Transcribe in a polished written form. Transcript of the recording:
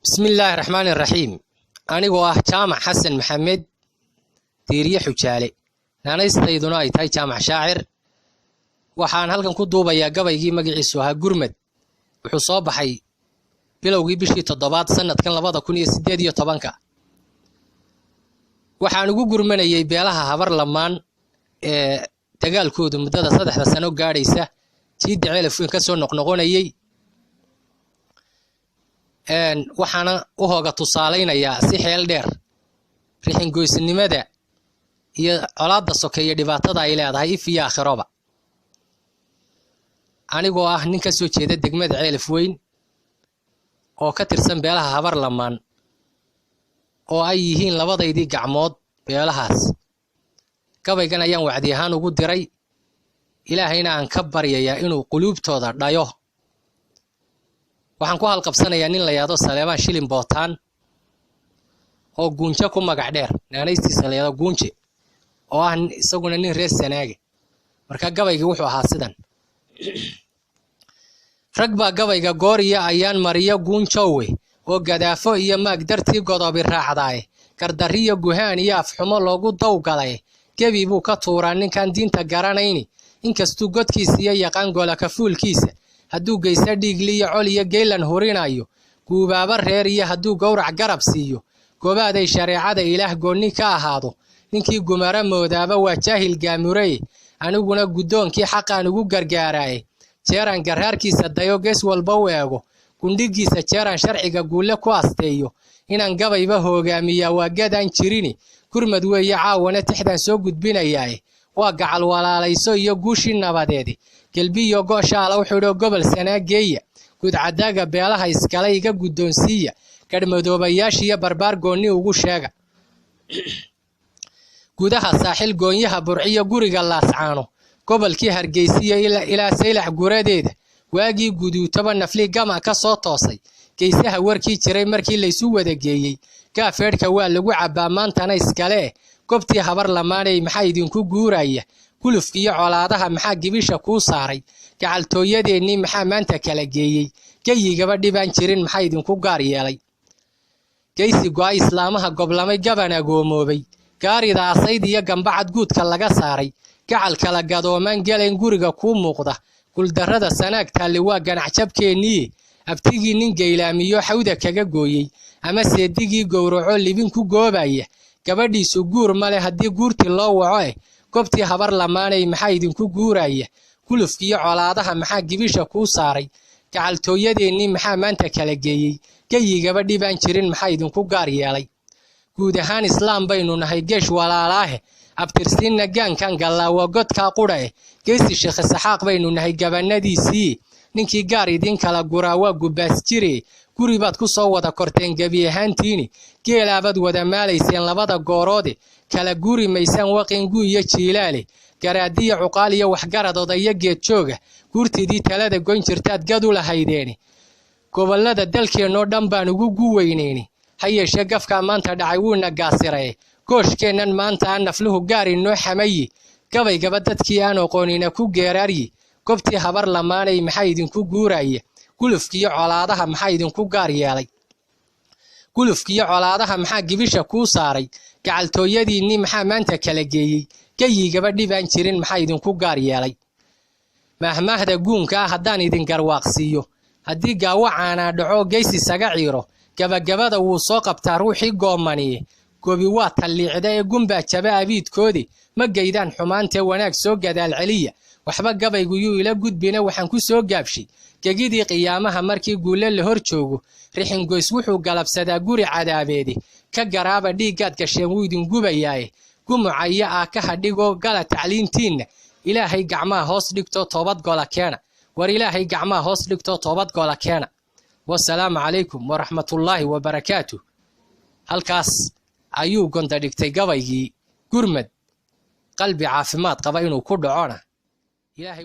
بسم الله الرحمن الرحيم. أنا جامع حسن محمد ديرية حجالي أنا استيدنا أي تاي جامع شاعر وحان هلكن كدوبا يا قبيجي مجلسوها جرمد وحصاب حي بلوجي بشي تضباط سنة كان لبضة كوني سديدية طبانكا وحان جو جرمنا يبيلها هبر لمان تقال كود مدة صدح سنة قاريسة تيد عيل فين كسر نقنقون يي waxaana u hooga tusaaleynayaa si xeel dheer rixin goysnimada iyo colaadda sokeeye dhibaatada ay leedahay ifiya akhiraba anigoo ah nin ka soo jeeda degmada Ceelif Weyn oo ka tirsan beelaha habar lamaan oo ay yihiin labadaydii gacmood beelahaas gabaygan ayaan wacdi ahaan ugu diray ilaahayna aan ka baryayaa inuu quluubtooda dhayo waxaan ku halqabsanayaa nin la yaado Saleebaan Shilin Bootaan oo guunja ku magac dheer naanaystiisa la yaado guunje oo ah isaguna nin reer Sanaage marka gabayga wuxuu ahaa sidan rag baa gabayga gooriya ayaan mariyo guunjoowe oo gadaafo iyo maag dartii godobi raacday kardariyo guhaan iyo afxumo loogu dawgalay gebi buu ka tuuraa ninkan diinta garanayni inkastuu godkiisa iyo yaqaan gola ka fuulkiisa hadduu geysa dhiigliyo col iyo geelan horinayo guubaaba reer iyo hadduu gowrac garab siiyo goobaaday shareecada ilaah goonni ka ahaado ninkii gumara moodaaba waa jaahil gaamurey aniguna gudoonkii xaqaan ugu gargaaraay jeeran garhaarkiisa dayo gees walba u eego gundhigiisa jeeran sharciga guule ku asteeyo inaan gabayba hogaamiyaa waa gadaan jirini gurmad weeye caawana tixdan soo gudbinayaa waa gacal walaalayso iyo guushi nabadeed galbiyo gooshaala u xidho gobol Sanaageeya gud cadaaga beelaha iskala iga gudoonsiya kadmadoobayaashiya barbaar gooni ugu sheega gudaha saaxil goonyaha burciyo guriga laascaano gobolkii Hargeysa ilaa Saylax guradeeda waagii guduutaba nafli gama ka soo toosay geesaha warkii jiray markii la isu wada geeyay gaafeedka waa lagu cabaa maantana iskale goobtii habar lamaanay maxay idinku guuraya kulufkiyo colaadaha maxaa gibisha ku saaray gacaltooyadeennii maxaa maanta kala geeyay gayigaba dhibaan jirin maxaa idinku gaar yeelay geysi go'a islaamaha goblamay gabana goomoobay gaarida asayd iyo gambacad guudka laga saaray gacal kala gadooman galeen guriga ku muuqda guldarrada Sanaag taali waa ganacshabkeennii abtigii nin geylaamiyo xawda kaga gooyay ama seedigii gowraco libin ku goobaya gabadhiisu guur male haddii guurti loo waco goobtii habar lamaanay maxaa idinku guuraya kulufkiyo colaadaha maxaa gibisha ku saaray gacaltooyadeennii maxaa maanta kala geeyay gayigaba dhibaan jirin maxaa idinku gaar yeelay guud ahaan islaam baynu nahay geesh walaalaahe abtirsiinna gaankan galaawa godka qudha geesi sheekh saxaaq baynu nahay gabanadiisii ninkii gaar idin kala guraa waa gubaas jire guri baad ku soo wada korteen gabi ahaantiini geelaabad wada maalayseen labada gooroode kala guri maysaan waqingu iyo jiilaale garaadiya cuqaal iyo waxgaradooda iyo geed jooga gurtidii talada goyn jirtaad gad u lahaydeen gobolada dalkeenoo dhan baan ugu guweyneeni hayeeshee gafka maanta dhacay wuuna gaasiray gooshkeennan maanta aan nafluhu gaar inoo xamayi gabaygaba dadkii aan aqoonina ku geeraaryi goobtii habar lamaanay maxaa idinku guuraya gulufkiyo colaadaha maxaa idinku gaar yeelay gulufkiyo colaadaha maxaa gibisha ku saaray gacaltooyadiinni maxaa maanta kala geeyay gayigaba dhibaan jirin maxaa idinku gaar yeelay mahmaahda guunka haddaan idin garwaaqsiiyo haddii gaawo caana dhaco geysi saga ciiro gabagabada wuu soo qabtaa ruuxii goomaniye gobi waa talliicda ee gumba jaba abiidkoodi ma geydaan xumaantee wanaag soo gadaal celiya waxba gabaygu yuu ila gudbina waxaan ku soo gaabshay gegidii qiyaamaha markii guule la hor joogo rixin goys wuxuu galabsadaa guri cadaabeedi ka garaaba dhiigaad gasheen wuu idin gubayaaye gumucaya ah ka hadhigo gala tacliintiinna ilaahay gacmaha hoos dhigto toobad gola keena war ilaahay gacmaha hoos dhigto toobad gola keena wassalaamu calaykum waraxmatullaahi wabarakaatuh halkaas ayuu gonda dhigtay gabaygii gurmad qalbi caafimaad qaba inuu ku dhacona ilaahay